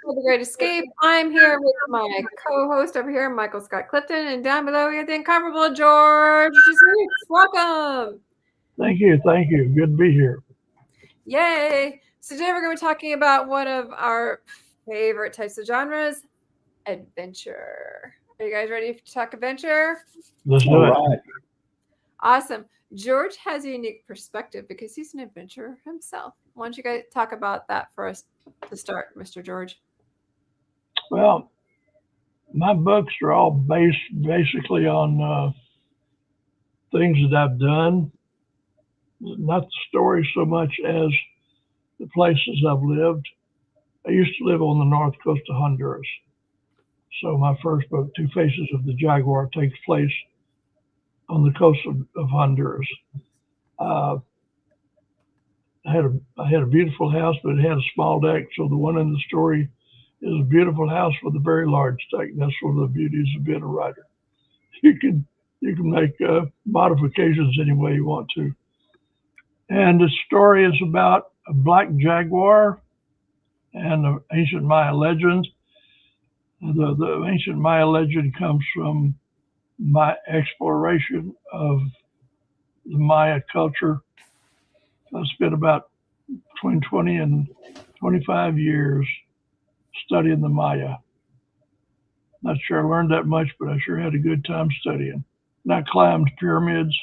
for The Great Escape. I'm here with my co-host over here, Michael Scott Clifton, and down below we have the incomparable George Dismukes. Welcome. Thank you. Good to be here. Yay. So today we're going to be talking about one of our favorite types of genres, adventure. Are you guys ready to talk adventure? Let's do it. Right. Awesome. George has a unique perspective because he's an adventurer himself. Why don't you guys talk about that for us to start, Mr. George? Well, my books are all based basically on things that I've done, not the story so much as the places I've lived. I used to live on the north coast of Honduras. So my first book, Two Faces of the Jaguar, takes place on the coast of Honduras. I had a beautiful house, but it had a small deck. So the one in the story is a beautiful house with a very large deck. That's one of the beauties of being a writer. You can make modifications any way you want to. And the story is about a black jaguar and the ancient Maya legend. The ancient Maya legend comes from my exploration of the Maya culture. I spent about between 20 and 25 years studying the Maya. Not sure I learned that much, but I sure had a good time studying. And I climbed pyramids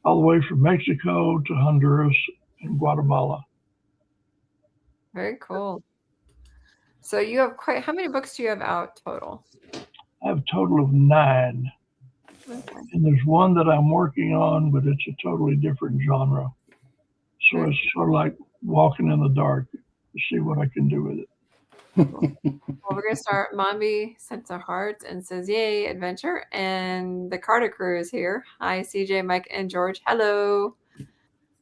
all the way from Mexico to Honduras and Guatemala. Very cool. So you have how many books do you have out total? I have a total of 9. Okay. And there's one that I'm working on, but it's a totally different genre. So it's sort of like walking in the dark to see what I can do with it. Well, we're going to start. Mombi sent our hearts and says, yay, adventure. And the Carter crew is here. Hi, CJ, Mike, and George. Hello.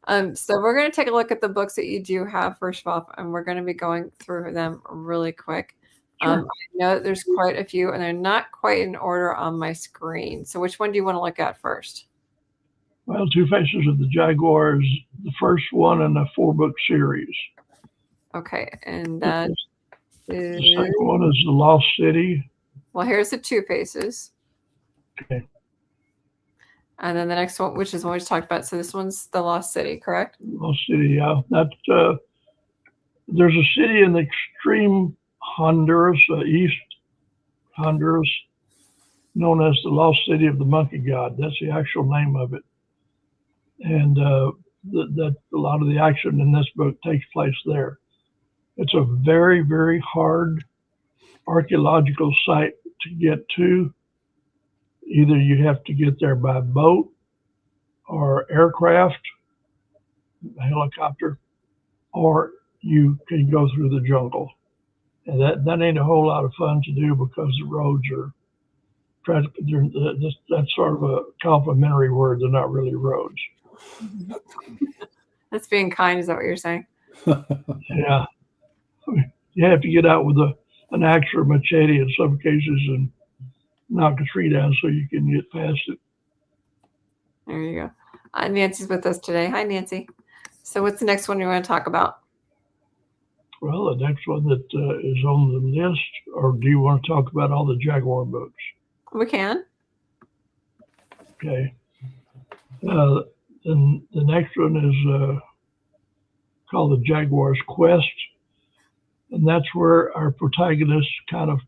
So we're going to take a look at the books that you do have first of all, and we're going to be going through them really quick. Sure. I know that there's quite a few, and they're not quite in order on my screen. So which one do you want to look at first? Well, Two Faces of the Jaguar is the first one in a 4-book series. Okay, and that The second one is The Lost City. Well, here's the Two Faces. Okay. And then the next one, which is one we just talked about. So this one's The Lost City, correct? Lost City, yeah. There's a city in the extreme Honduras, east Honduras, known as the Lost City of the Monkey God. That's the actual name of it. And that a lot of the action in this book takes place there. It's a very, very hard archaeological site to get to. Either you have to get there by boat or aircraft, a helicopter, or you can go through the jungle. And that ain't a whole lot of fun to do because the roads are, that's sort of a complimentary word. They're not really roads. That's being kind, is that what you're saying? Yeah. You have to get out with an axe or a machete in some cases and knock a tree down so you can get past it. There you go. Nancy's with us today. Hi, Nancy. So what's the next one you want to talk about? Well, the next one that is on the list, or do you want to talk about all the Jaguar books? We can. Okay. Then the next one is called The Jaguar's Quest. And that's where our protagonist kind of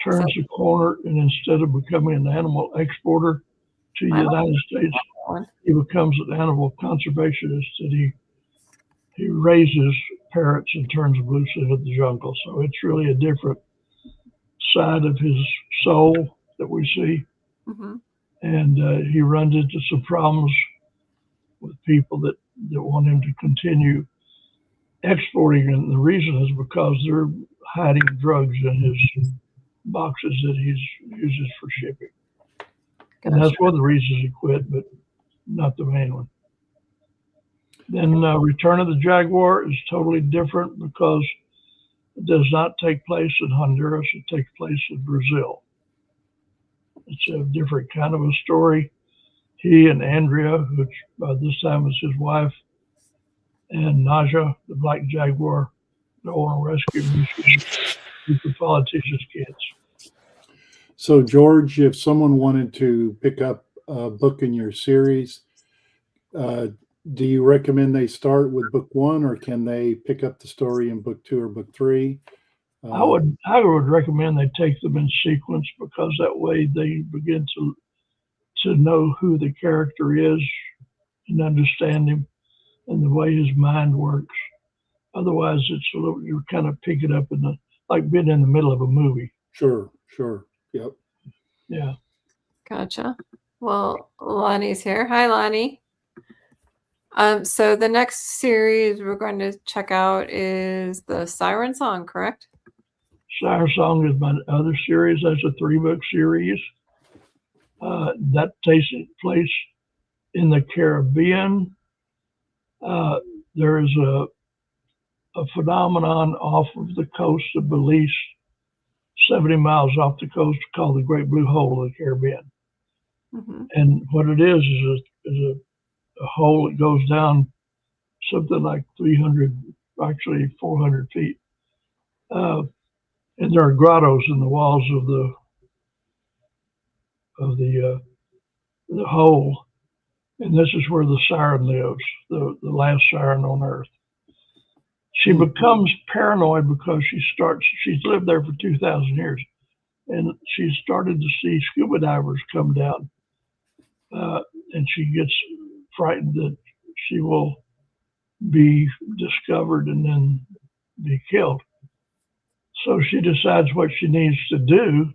turns the corner, and instead of becoming an animal exporter to the United States, he becomes an animal conservationist, and he raises parrots and turns them loose into the jungle. So it's really a different side of his soul that we see. Mm-hmm. And he runs into some problems with people that want him to continue exporting, and the reason is because they're hiding drugs in his boxes that he uses for shipping. And that's one of the reasons he quit, but not the main one. Then Return of the Jaguar is totally different because it does not take place in Honduras. It takes place in Brazil. It's a different kind of a story. He and Andrea, which by this time is his wife, and Naja, the black jaguar, go on a rescue mission with the politicians' kids. So, George, if someone wanted to pick up a book in your series, uh, do you recommend they start with book one, or can they pick up the story in book two or book three? I would recommend they take them in sequence because that way they begin to know who the character is and understand him and the way his mind works. Otherwise, it's a little you're kind of picking up in the like being in the middle of a movie. Sure, sure. Yep. Yeah. Gotcha. Well, Lonnie's here. Hi, Lonnie. So the next series we're going to check out is the Siren Song, correct? Siren Song is my other series. That's a 3-book series. That takes place in the Caribbean. There is a phenomenon off of the coast of Belize, 70 miles off the coast, called the Great Blue Hole of the Caribbean. Mm-hmm. And what it is a hole that goes down something like 300, actually 400 feet. And there are grottos in the walls of the hole. And this is where the siren lives, the last siren on Earth. She becomes paranoid because she's lived there for 2,000 years. And she started to see scuba divers come down. And she gets frightened that she will be discovered and then be killed. So she decides what she needs to do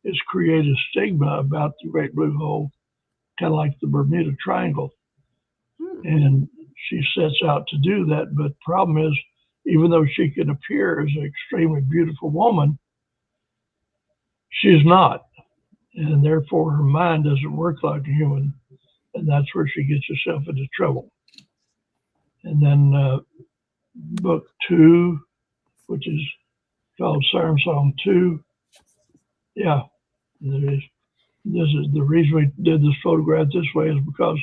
is create a stigma about the Great Blue Hole, kind of like the Bermuda Triangle. And she sets out to do that. But the problem is, even though she can appear as an extremely beautiful woman, she's not. And therefore, her mind doesn't work like a human. And that's where she gets herself into trouble. And then book 2, which is called Siren Song 2. Yeah, there is. This is the reason we did this photograph this way is because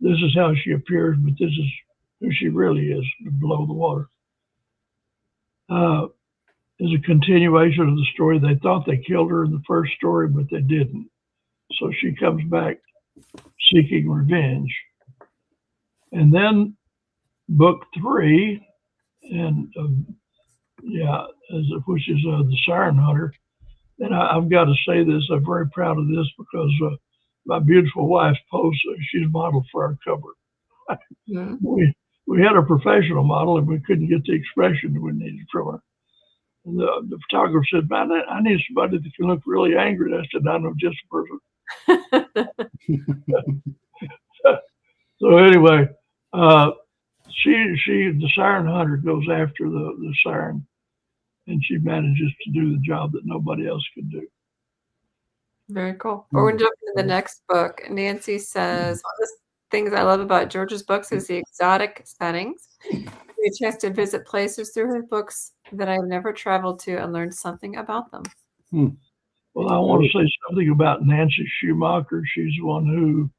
this is how she appears, but this is who she really is below the water. Is a continuation of the story. They thought they killed her in the first story, but they didn't. So she comes back seeking revenge. And then book 3, and which is the Siren Hunter. And I've got to say this, I'm very proud of this because my beautiful wife posed, she's modeled for our cover. Mm-hmm. We had a professional model and we couldn't get the expression we needed from her. And the photographer said, "Man, I need somebody that can look really angry." I said, "I know just a person." So anyway, the Siren Hunter goes after the siren, and she manages to do the job that nobody else could do. Very cool. We're going to jump into the next book. Nancy says, one of the things I love about George's books is the exotic settings. A chance to visit places through his books that I've never traveled to and learned something about them. Well, I want to say something about Nancy Schumacher. She's the one who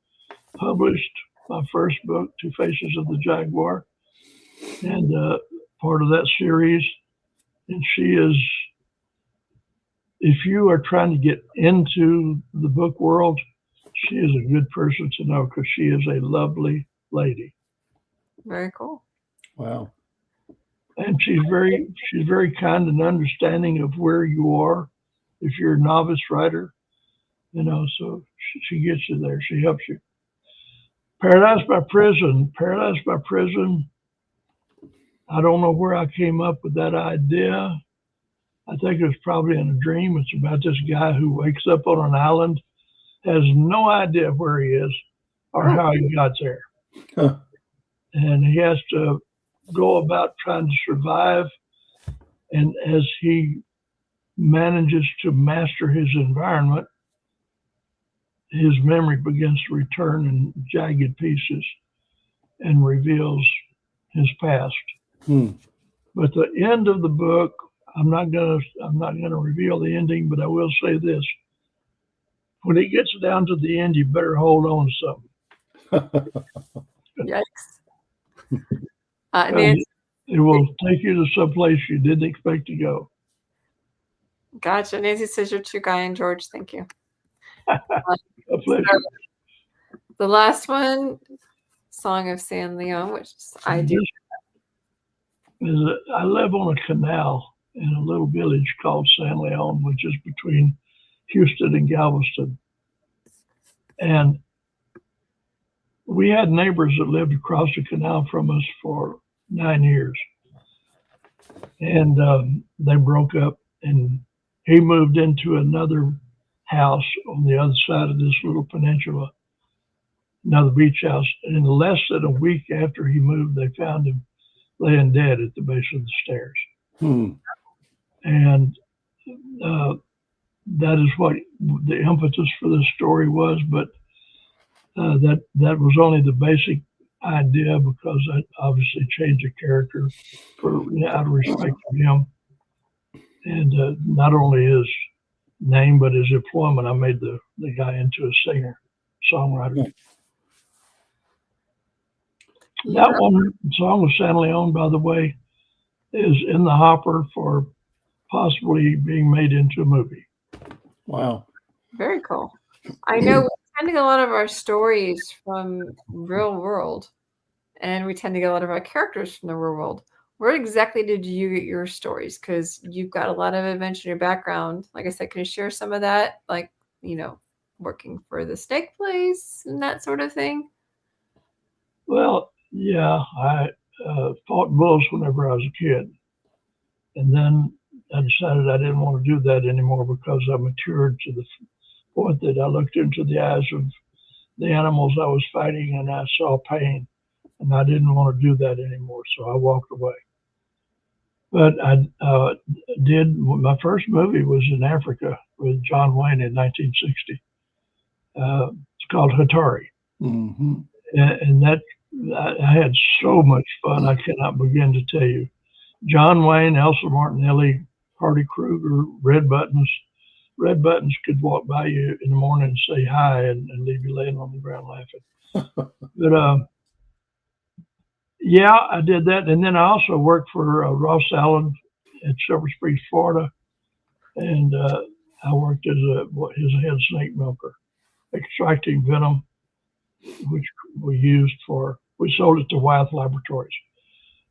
published my first book, Two Faces of the Jaguar, and part of that series. And she is, if you are trying to get into the book world, she is a good person to know because she is a lovely lady. Very cool. Wow. And she's very kind and understanding of where you are. If you're a novice writer, so she gets you there. She helps you. Paradise by Prison. I don't know where I came up with that idea. I think it was probably in a dream. It's about this guy who wakes up on an island, has no idea where he is or how he got there. Huh. And he has to go about trying to survive. And as he manages to master his environment, his memory begins to return in jagged pieces and reveals his past. But the end of the book, I'm not gonna reveal the ending, but I will say this: when it gets down to the end, you better hold on to something. Yikes! Nancy, it will take you to some place you didn't expect to go. Gotcha. Nancy says you're too kind, George. Thank you. A pleasure. So, the last one, Song of San Leon, which I do. I live on a canal in a little village called San Leon, which is between Houston and Galveston. And we had neighbors that lived across the canal from us for 9 years. And they broke up, and he moved into another house on the other side of this little peninsula, another beach house. And less than a week after he moved, they found him laying dead at the base of the stairs. And that is what the impetus for this story was. But that was only the basic idea, because I obviously changed the character for out of respect for him, and not only his name but his employment. I made the guy into a singer songwriter. Yeah. That one, Song of San Leon, by the way, is in the hopper for possibly being made into a movie. Wow. Very cool. I know we tend to get a lot of our stories from real world, and we tend to get a lot of our characters from the real world. Where exactly did you get your stories? Because you've got a lot of adventure in your background. Like I said, can you share some of that? Like, working for the steak place and that sort of thing? Well, yeah, I fought bulls whenever I was a kid. And then I decided I didn't want to do that anymore, because I matured to the point that I looked into the eyes of the animals I was fighting and I saw pain, and I didn't want to do that anymore, so I walked away. But I my first movie was in Africa with John Wayne in 1960. It's called Hatari. Mm-hmm. And that I had so much fun, I cannot begin to tell you. John Wayne, Elsa Martinelli, Hardy Kruger, Red Buttons. Red Buttons could walk by you in the morning and say hi and leave you laying on the ground laughing. But yeah, I did that. And then I also worked for Ross Allen at Silver Springs, Florida. And I worked as his head snake milker, extracting venom, which we sold it to Wyeth Laboratories.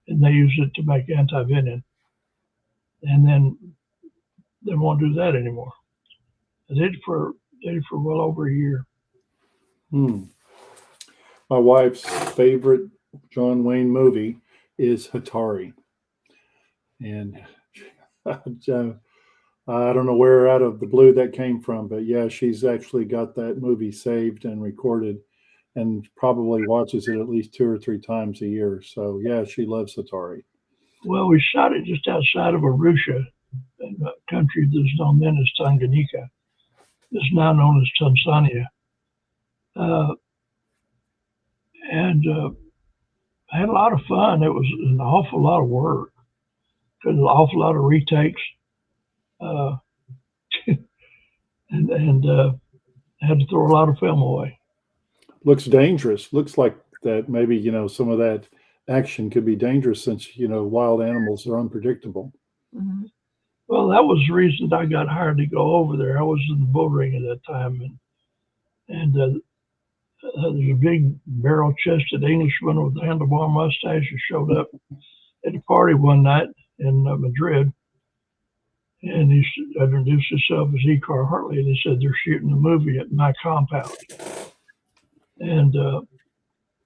And they used it to make anti-venom. And then they won't do that anymore. I did it for well over a year. My wife's favorite John Wayne movie is Hatari. And I don't know where out of the blue that came from, but yeah, she's actually got that movie saved and recorded, and probably watches it at least 2 or 3 times a year. So yeah, she loves Hatari. Well, we shot it just outside of Arusha, a country that's known then as Tanganyika. It's now known as Tanzania. And I had a lot of fun. It was an awful lot of work, an awful lot of retakes, and I had to throw a lot of film away. Looks dangerous. Looks like that maybe, some of that action could be dangerous, since, wild animals are unpredictable. Mm-hmm. Well, that was the reason I got hired to go over there. I was in the bull ring at that time, and there's a big barrel-chested Englishman with a handlebar mustache who showed up at a party one night in Madrid, and he introduced himself as E. Carr Hartley, and he said they're shooting a movie at my compound, and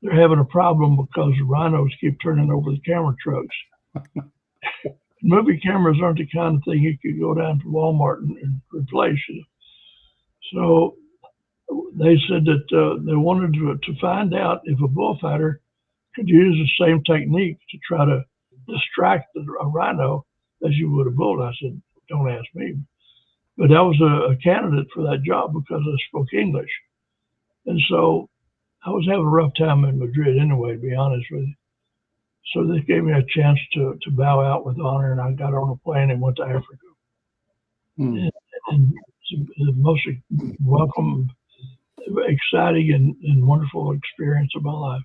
they're having a problem because the rhinos keep turning over the camera trucks. Movie cameras aren't the kind of thing you could go down to Walmart and replace. So they said that they wanted to find out if a bullfighter could use the same technique to try to distract a rhino as you would a bull. I said, don't ask me. But I was a candidate for that job because I spoke English. And so I was having a rough time in Madrid anyway, to be honest with you. So they gave me a chance to bow out with honor, and I got on a plane and went to Africa. And it's the most welcome, exciting, and wonderful experience of my life.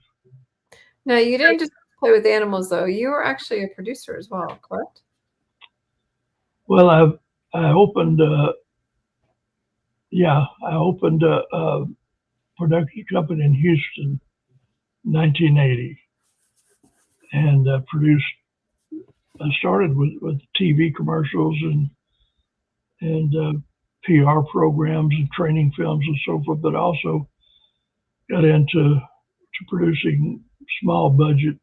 Now, you didn't just play with animals, though. You were actually a producer as well, correct? Well, I opened, I opened a production company in Houston, 1980, and produced. I started with TV commercials and PR programs and training films and so forth, but also got into producing small budget,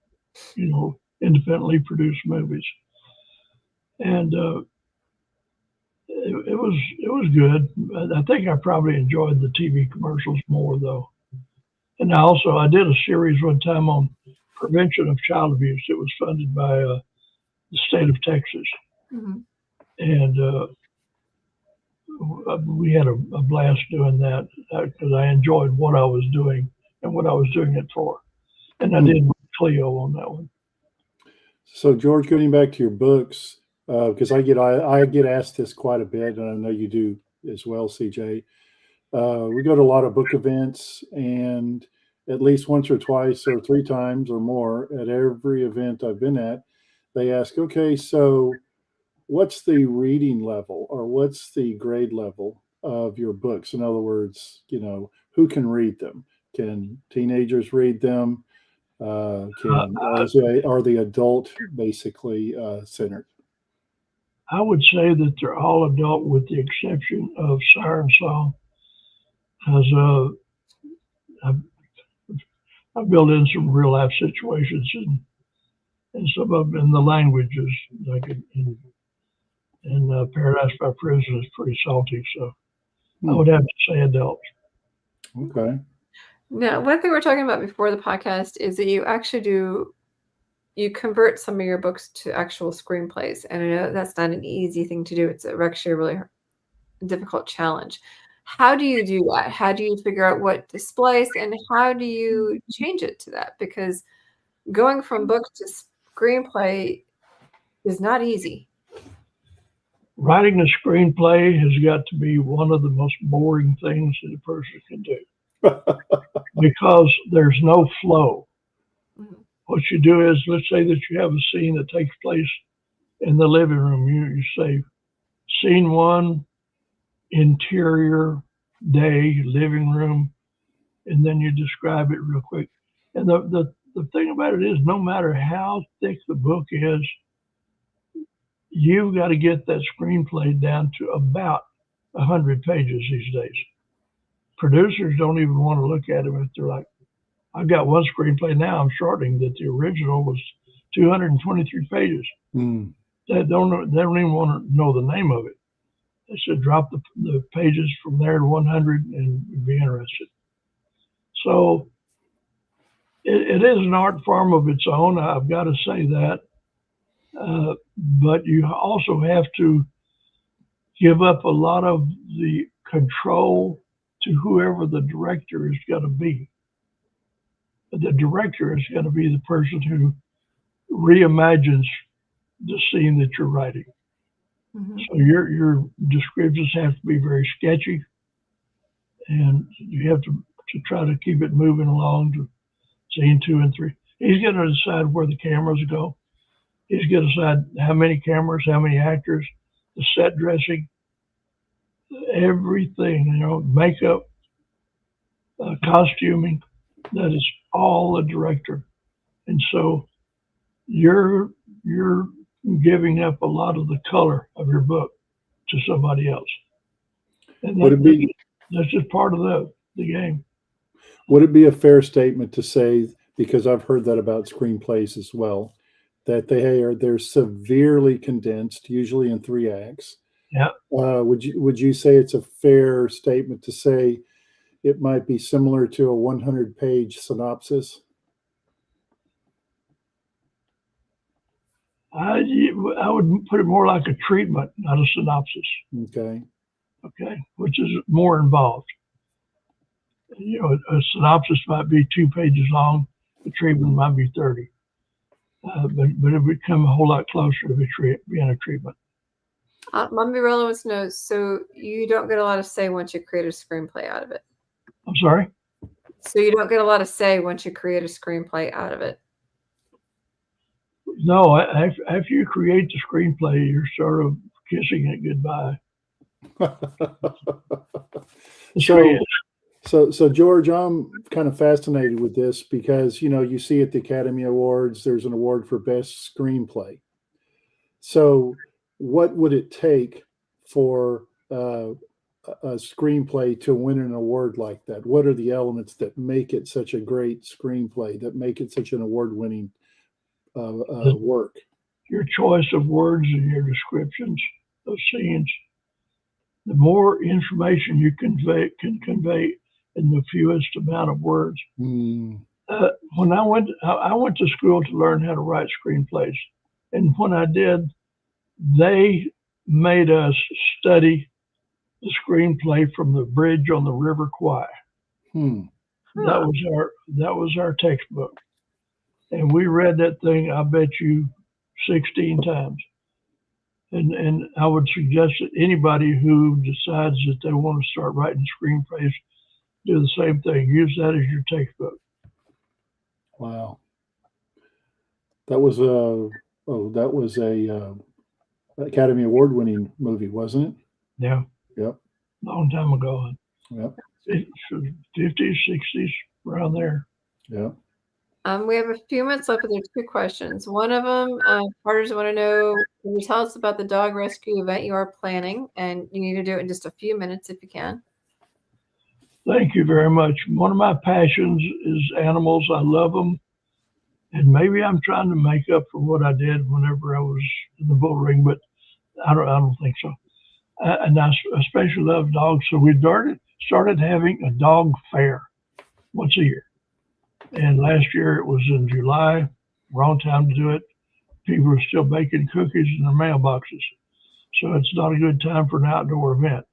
independently produced movies, and it was good. I think I probably enjoyed the TV commercials more though. And I did a series one time on prevention of child abuse. It was funded by the state of Texas, Mm-hmm. and we had a blast doing that because I enjoyed what I was doing and what I was doing it for. And I did Cleo on that one. So, George, getting back to your books, because I get asked this quite a bit, and I know you do as well, CJ. We go to a lot of book events, and at least once or twice or three times or more at every event I've been at, they ask, okay, so what's the reading level or what's the grade level of your books? In other words, who can read them? Can teenagers read them? Are the adult basically centered? I would say that they're all adult with the exception of Siren Song, because I built in some real life situations and some of them in the languages, like in Paradise by Prison is pretty salty. So I would have to say adult. Okay. Now, one thing we we're talking about before the podcast is that you actually you convert some of your books to actual screenplays. And I know that's not an easy thing to do. It's actually a really difficult challenge. How do you do that? How do you figure out what to splice and how do you change it to that? Because going from book to screenplay is not easy. Writing a screenplay has got to be one of the most boring things that a person can do because there's no flow. Mm-hmm. What you do is, let's say that you have a scene that takes place in the living room. You say, scene one, interior, day, living room, and then you describe it real quick. And the thing about it is, no matter how thick the book is, you've got to get that screenplay down to about 100 pages these days. Producers don't even want to look at them if they're like, I've got one screenplay now, I'm shortening that the original was 223 pages. Mm. They don't even want to know the name of it. They should drop the pages from there to 100 and be interested. So it is an art form of its own. I've got to say that. But you also have to give up a lot of the control to whoever the director is going to be. The director is going to be the person who reimagines the scene that you're writing. Mm-hmm. So your descriptions have to be very sketchy, and you have to try to keep it moving along to scene 2 and 3. He's going to decide where the cameras go. He's going to decide how many cameras, how many actors, the set dressing, everything, makeup, costuming. That is all the director. And so you're giving up a lot of the color of your book to somebody else. And that's just part of the game. Would it be a fair statement to say, because I've heard that about screenplays as well, that they're severely condensed, usually in 3 acts? Yeah. Would you say it's a fair statement to say it might be similar to a 100-page synopsis? I would put it more like a treatment, not a synopsis. Okay. Which is more involved. A synopsis might be 2 pages long. The treatment might be 30. But it would come a whole lot closer to being a treatment. Mommy Rolla wants to know, so you don't get a lot of say once you create a screenplay out of it? I'm sorry? So you don't get a lot of say once you create a screenplay out of it? No, after you create the screenplay, you're sort of kissing it goodbye. So, so George, I'm kind of fascinated with this because you see at the Academy Awards, there's an award for best screenplay. So, what would it take for a screenplay to win an award like that? What are the elements that make it such a great screenplay, that make it such an award-winning work? Your choice of words and your descriptions of scenes. The more information you can convey in the fewest amount of words. Mm. When I went to school to learn how to write screenplays, and when I did, they made us study the screenplay from the bridge on the River Kwai. That was our textbook, and we read that thing, I bet you, 16 times. And I would suggest that anybody who decides that they want to start writing screenplays do the same thing. Use that as your textbook. Wow, that was a Academy Award winning movie, wasn't it? Yeah. Yep. Long time ago. Yep. 50s, 60s, around there. Yeah. We have a few minutes left, but there's 2 questions. One of them, partners want to know, can you tell us about the dog rescue event you are planning? And you need to do it in just a few minutes if you can. Thank you very much. One of my passions is animals. I love them. And maybe I'm trying to make up for what I did whenever I was in the bull ring, but I don't think so. And I especially love dogs. So we started having a dog fair once a year. And last year it was in July, wrong time to do it. People are still baking cookies in their mailboxes. So it's not a good time for an outdoor event.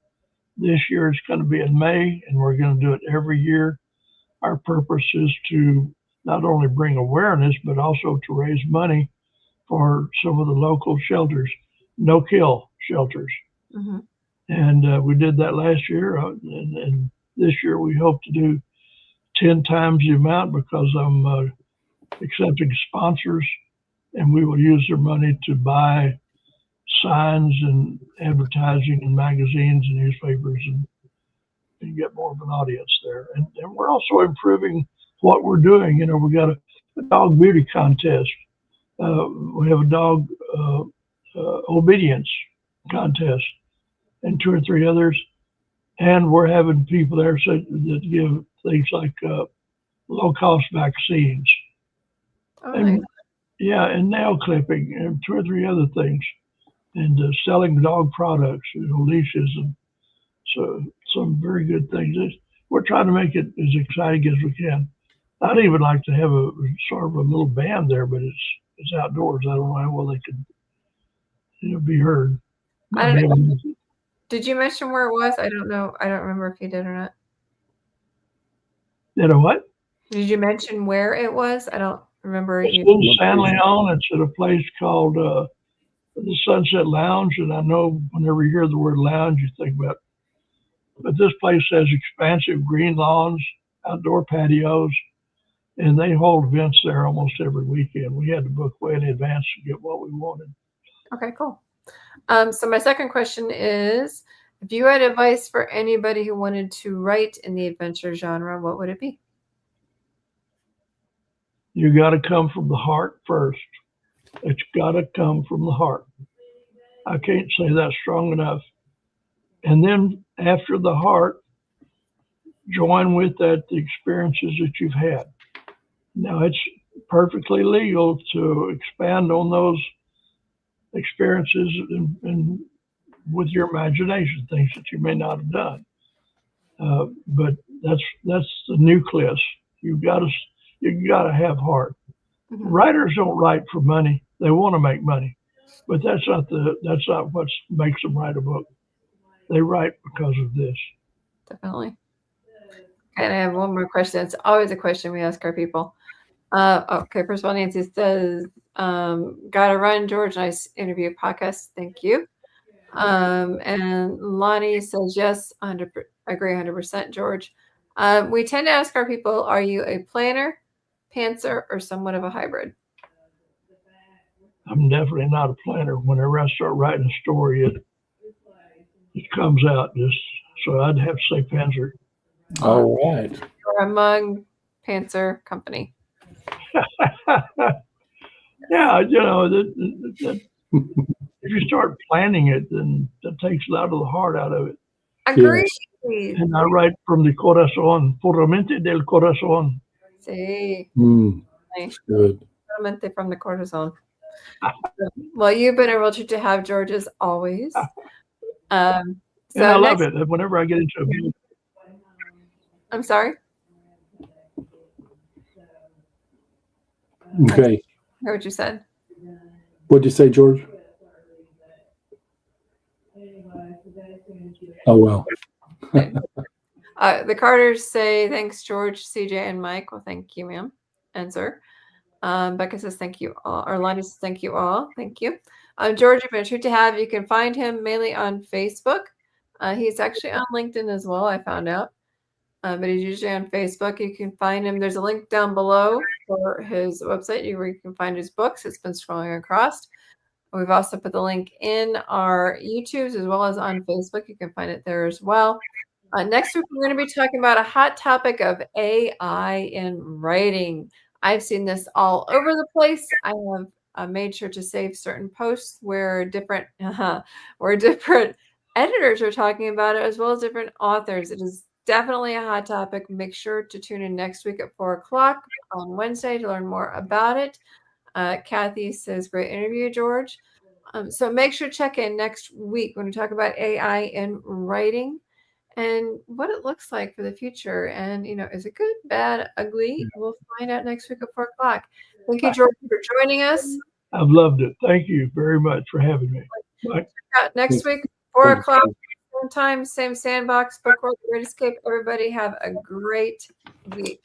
This year it's going to be in May, and we're going to do it every year. Our purpose is to not only bring awareness, but also to raise money for some of the local shelters, no-kill shelters. Mm-hmm. And we did that last year, and this year we hope to do 10 times the amount because I'm accepting sponsors, and we will use their money to buy signs and advertising in magazines and newspapers and get more of an audience there. And we're also improving what we're doing. We got a dog beauty contest. We have a dog obedience contest and 2 or 3 others. And we're having people there that give things like low-cost vaccines. Oh, nice. And nail clipping and 2 or 3 other things. And selling dog products, leashes, and so some very good things. We're trying to make it as exciting as we can. I'd even like to have a sort of a little band there, but it's outdoors. I don't know how well they could be heard. I don't know. Did you mention where it was? I don't know. I don't remember if you did or not. Did a what? Did you mention where it was? I don't remember. It's in San Leon. It's at a place called the Sunset Lounge, and I know whenever you hear the word lounge, you think about. But this place has expansive green lawns, outdoor patios, and they hold events there almost every weekend. We had to book way in advance to get what we wanted. Okay, cool. So my second question is, if you had advice for anybody who wanted to write in the adventure genre, what would it be? You got to come from the heart first. It's got to come from the heart. I can't say that strong enough. And then after the heart, join with that the experiences that you've had. Now, it's perfectly legal to expand on those experiences and with your imagination, things that you may not have done. But that's the nucleus. You got to have heart. Mm-hmm. Writers don't write for money. They want to make money, but that's not what makes them write a book. They write because of this. Definitely. And I have one more question. It's always a question we ask our people. Okay, first of all, Nancy says, gotta run, George. Nice interview podcast. Thank you. And Lonnie says, yes, agree 100%, George. We tend to ask our people, are you a planner, pantser, or somewhat of a hybrid? I'm definitely not a planner. Whenever I start writing a story, it comes out just. So I'd have to say Panzer. All right. You're among Panther Company. Yeah, you know, if you start planning it, then that takes a lot of the heart out of it. Agreed. And I write from the corazón, puramente del corazón. Sí. That's good. Puramente from the cortisone. Well, you've been a real treat to have, George, as always. And I love it. Whenever I get into a book, I'm sorry? Okay. I hear what you said. What'd you say, George? Oh, well. The Carters say thanks, George, CJ, and Mike. Well, thank you, ma'am and sir. Becca says thank you all. Orlando says thank you all. Thank you. George, you've been a treat to have. You can find him mainly on Facebook. He's actually on LinkedIn as well, I found out. But he's usually on Facebook. You can find him. There's a link down below for his website where you can find his books. It's been scrolling across. We've also put the link in our YouTubes as well as on Facebook. You can find it there as well. Next week, we're going to be talking about a hot topic of AI in writing. I've seen this all over the place. I have made sure to save certain posts where different editors are talking about it, as well as different authors. It is definitely a hot topic. Make sure to tune in next week at 4 o'clock on Wednesday to learn more about it. Kathy says, great interview, George. So make sure to check in next week when we talk about AI in writing and what it looks like for the future. And, is it good, bad, ugly? We'll find out next week at 4 o'clock. Thank you, George, for joining us. I've loved it. Thank you very much for having me. Bye. Next week, 4 o'clock, same time, same sandbox, book world, Great Escape. Everybody have a great week.